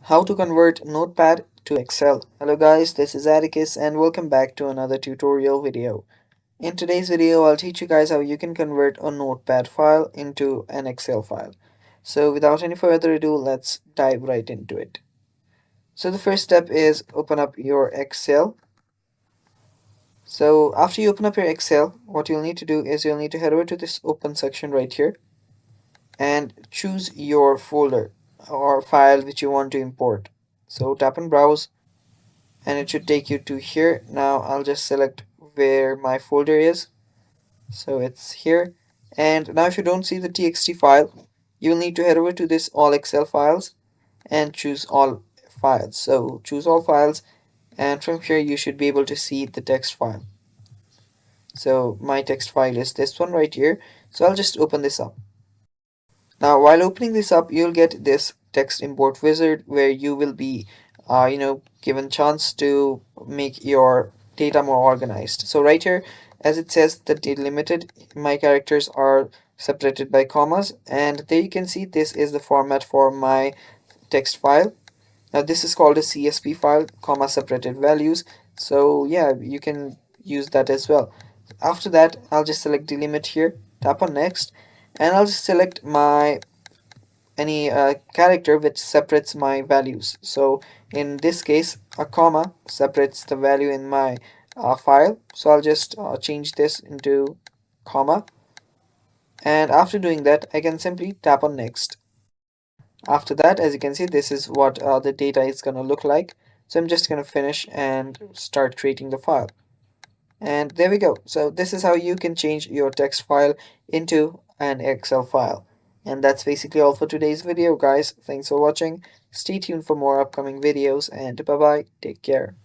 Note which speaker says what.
Speaker 1: How to convert Notepad to Excel. Hello guys, this is Atticus and welcome back to another tutorial video. In today's video, I'll teach you guys how you can convert a Notepad file into an Excel file. So without any further ado, let's dive right into it. So the first step is open up your Excel. So after you open up your Excel, what you'll need to do is you'll need to head over to this open section right here and choose your folder or file which you want to import. So tap on browse and it should take you to here. Now I'll just select where my folder is. So it's here. And now if you don't see the txt file, you'll need to head over to this all Excel files and choose all files. So choose all files, and from here you should be able to see the text file. So my text file is this one right here. So I'll just open this up. Now, while opening this up, you'll get this text import wizard where you will be, given chance to make your data more organized. So right here, as it says, the delimited, my characters are separated by commas, and there you can see this is the format for my text file. Now this is called a CSV file, comma separated values. So yeah, you can use that as well. After that, I'll just select delimit here, tap on next, and I'll just select my any character which separates my values. So in this case, a comma separates the value in my file. So I'll just change this into comma, and after doing that, I can simply tap on next. After that, as you can see, this is what the data is going to look like. So I'm just going to finish and start creating the file. And there we go. So this is how you can change your text file into an Excel file. And that's basically all for today's video, guys. Thanks for watching. Stay tuned for more upcoming videos, and bye bye. Take care.